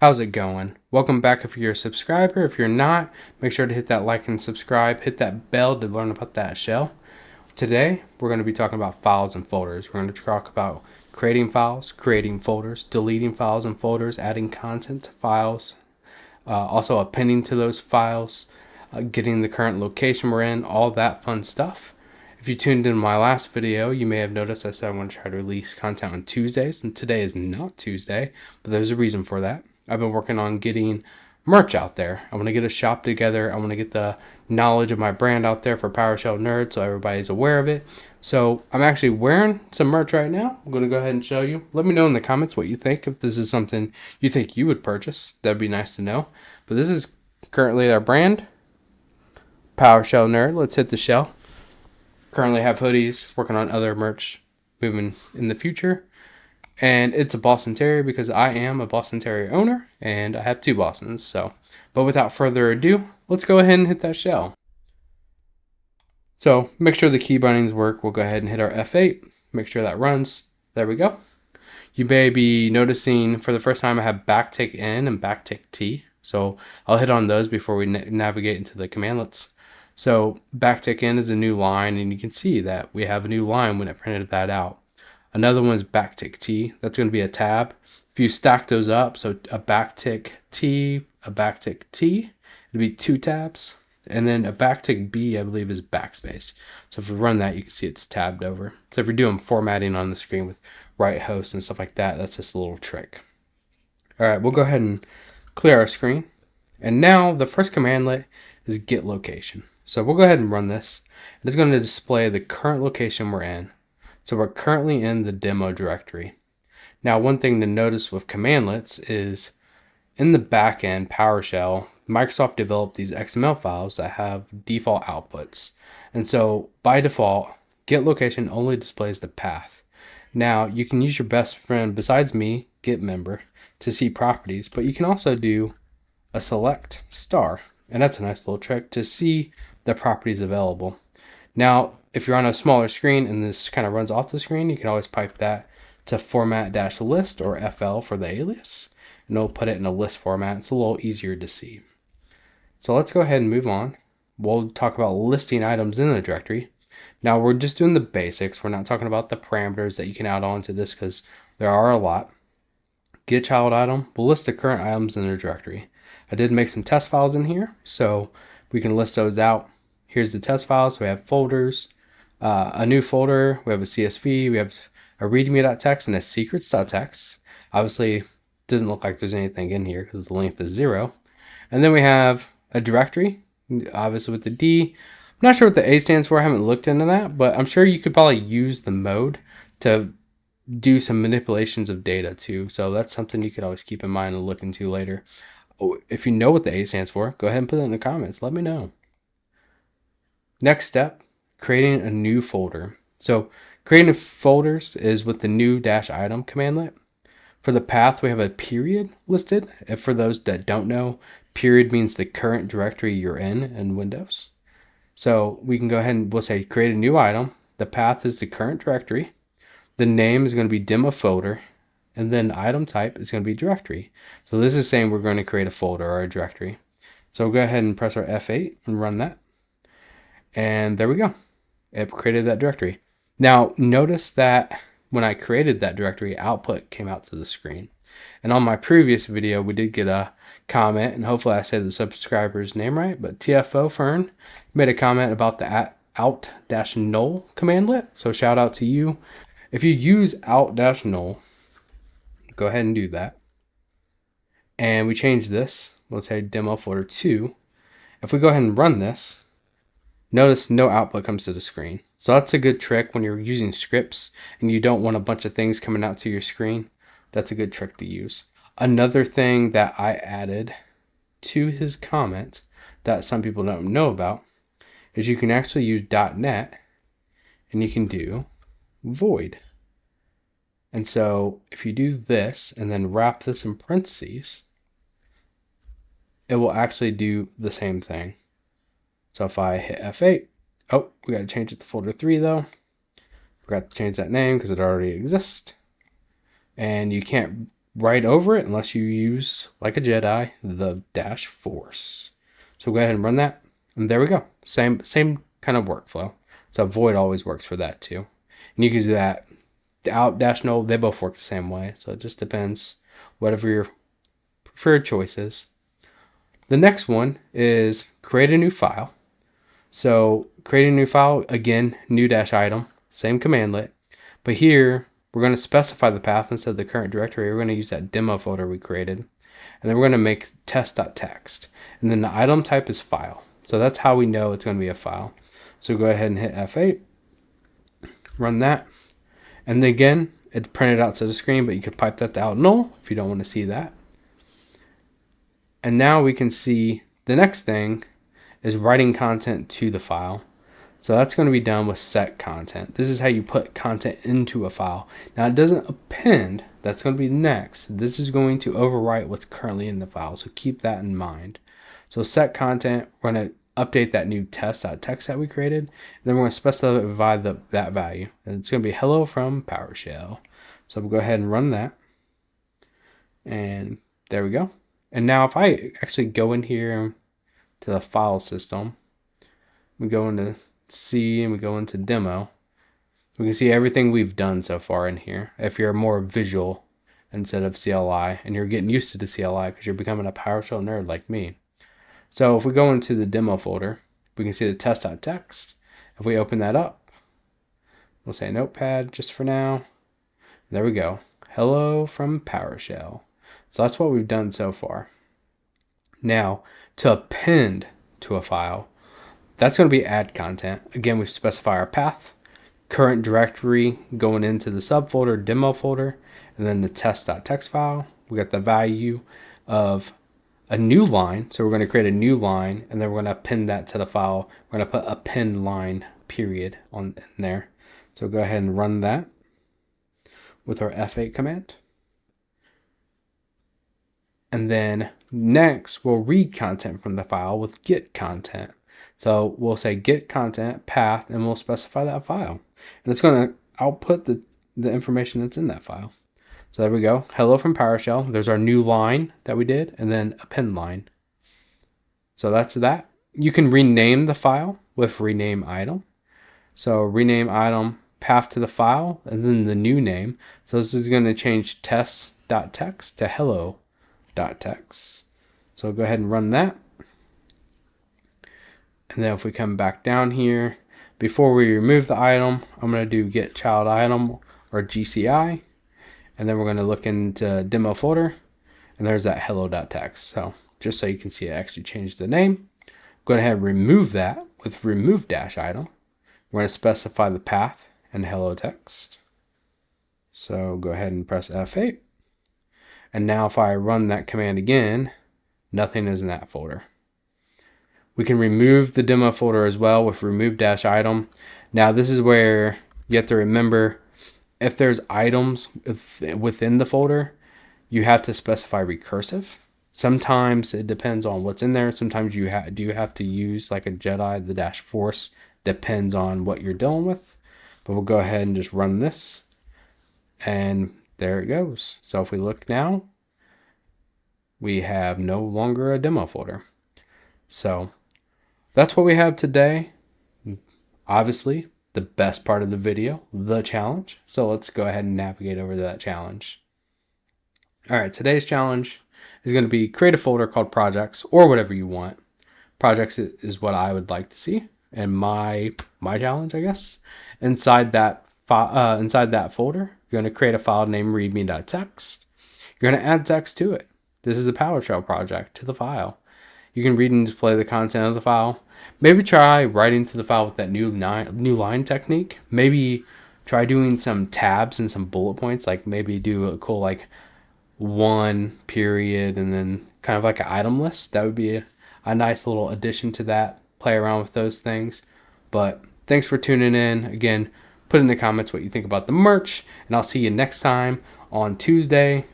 How's it going? Welcome back if you're a subscriber. If you're not, make sure to hit that like and subscribe. Hit that bell to learn about that shell. Today, we're going to be talking about files and folders. We're going to talk about creating files, creating folders, deleting files and folders, adding content to files, also appending to those files, getting the current location we're in, all that fun stuff. If you tuned in my last video, you may have noticed I said I want to try to release content on Tuesdays, and today is not Tuesday, but there's a reason for that. I've been working on getting merch out there. I want to get a shop together. I want to get the knowledge of my brand out there for PowerShell nerds so everybody's aware of it. So I'm actually wearing some merch right now. I'm going to go ahead and show you. Let me know in the comments what you think. If this is something you think you would purchase, that'd be nice to know. But this is currently our brand, PowerShell Nerd. Let's hit the shell. Currently have hoodies, working on other merch moving in the future. And it's a Boston Terrier because I am a Boston Terrier owner and I have two Bostons. But without further ado, let's go ahead and hit that shell. So make sure the key bindings work. We'll go ahead and hit our F8. Make sure that runs. There we go. You may be noticing for the first time I have backtick N and backtick T. So I'll hit on those before we navigate into the commandlets. So backtick N is a new line, and you can see that we have a new line when it printed that out. Another one is backtick T. That's going to be a tab. If you stack those up, so a backtick T, a backtick T, it'll be two tabs. And then a backtick B, I believe, is backspace. So if we run that, you can see it's tabbed over. So if you're doing formatting on the screen with right host and stuff like that, that's just a little trick. All right, we'll go ahead and clear our screen. And now the first commandlet is get location. So we'll go ahead and run this. It's going to display the current location we're in. So we're currently in the demo directory. Now, one thing to notice with commandlets is in the backend PowerShell, Microsoft developed these XML files that have default outputs. And so by default, get location only displays the path. Now, you can use your best friend besides me, get member, to see properties, but you can also do a select star. And that's a nice little trick to see the properties available. Now, if you're on a smaller screen and this kind of runs off the screen, you can always pipe that to format-list or FL for the alias, and it'll put it in a list format. It's a little easier to see. So let's go ahead and move on. We'll talk about listing items in the directory. Now we're just doing the basics. We're not talking about the parameters that you can add on to this because there are a lot. Get-ChildItem will list the current items in the directory. I did make some test files in here, so we can list those out. Here's the test files. So we have folders, a new folder, we have a CSV, we have a readme.txt and a secrets.txt. Obviously, doesn't look like there's anything in here because the length is 0. And then we have a directory, obviously with the D. I'm not sure what the A stands for. I haven't looked into that, but I'm sure you could probably use the mode to do some manipulations of data too. So that's something you could always keep in mind and look into later. If you know what the A stands for, go ahead and put it in the comments. Let me know. Next step, creating a new folder. So creating folders is with the new -item commandlet. For the path, we have a period listed. And for those that don't know, period means the current directory you're in Windows. So we can go ahead and we'll say create a new item. The path is the current directory. The name is going to be demo folder. And then item type is going to be directory. So this is saying we're going to create a folder or a directory. So we'll go ahead and press our F8 and run that. And there we go. It created that directory. Now, notice that when I created that directory, output came out to the screen. And on my previous video, we did get a comment, and hopefully I said the subscriber's name right, but TFO Fern made a comment about the out-null commandlet. So shout out to you. If you use out-null, go ahead and do that. And we change this. Let's say demo folder 2. If we go ahead and run this, notice no output comes to the screen. So that's a good trick when you're using scripts and you don't want a bunch of things coming out to your screen. That's a good trick to use. Another thing that I added to his comment that some people don't know about is you can actually use .NET and you can do void. And so if you do this and then wrap this in parentheses, it will actually do the same thing. So if I hit F8, oh, we got to change it to folder 3 though. Forgot to change that name because it already exists. And you can't right over it unless you use, like a Jedi, the dash force. So go ahead and run that. And there we go. Same kind of workflow. So void always works for that too. And you can do that. The out dash null, they both work the same way. So it just depends, whatever your preferred choice is. The next one is create a new file. So creating a new file, again, new dash item, same commandlet. But here, we're going to specify the path instead of the current directory. We're going to use that demo folder we created. And then we're going to make test.txt. And then the item type is file. So that's how we know it's going to be a file. So go ahead and hit F8. Run that. And then again, it's printed out to the screen, but you could pipe that to out-null if you don't want to see that. And now we can see the next thing is writing content to the file. So that's going to be done with set content. This is how you put content into a file. Now it doesn't append, that's going to be next. This is going to overwrite what's currently in the file. So keep that in mind. So set content, we're going to update that new test.txt that we created. And then we're going to specify that value. And it's going to be hello from PowerShell. So we'll go ahead and run that. And there we go. And now if I actually go in here to the file system, we go into C and we go into demo, we can see everything we've done so far in here. If you're more visual instead of CLI and you're getting used to the CLI because you're becoming a PowerShell nerd like me. So if we go into the demo folder, we can see the test.txt. If we open that up, we'll say notepad just for now. There we go. Hello from PowerShell. So that's what we've done so far. Now, to append to a file, that's going to be add content. Again, we specify our path, current directory going into the subfolder, demo folder, and then the test.txt file. We got the value of a new line. So we're going to create a new line, and then we're going to append that to the file. We're going to put append line period in there. So go ahead and run that with our F8 command. And then next, we'll read content from the file with get content. So we'll say get content path, and we'll specify that file. And it's going to output the information that's in that file. So there we go. Hello from PowerShell. There's our new line that we did, and then append line. So that's that. You can rename the file with rename item. So rename item, path to the file, and then the new name. So this is going to change test.txt to hello.txt. So go ahead and run that. And then if we come back down here, before we remove the item, I'm going to do Get-ChildItem or GCI. And then we're going to look into demo folder, and there's that hello.txt. So just so you can see, I actually changed the name. Go ahead and remove that with remove dash item. We're going to specify the path and hello text. So go ahead and press F8. And now if I run that command again, nothing is in that folder. We can remove the demo folder as well with remove dash item. Now this is where you have to remember, if there's items within the folder, you have to specify recursive. Sometimes it depends on what's in there. Sometimes you do have to use like a Jedi, the dash force, depends on what you're dealing with. But we'll go ahead and just run this. And there it goes. So if we look now, we have no longer a demo folder. So that's what we have today. Obviously, the best part of the video, the challenge. So let's go ahead and navigate over to that challenge. All right, today's challenge is going to be create a folder called projects, or whatever you want. Projects is what I would like to see, and my challenge, I guess. Inside that folder, you're going to create a file named readme.txt. You're going to add text to it. This is a PowerShell project to the file. You can read and display the content of the file. Maybe try writing to the file with that new line technique. Maybe try doing some tabs and some bullet points, like maybe do a cool like one period and then kind of like an item list. That would be a nice little addition to that. Play around with those things. But thanks for tuning in. Again, put in the comments what you think about the merch, and I'll see you next time on Tuesday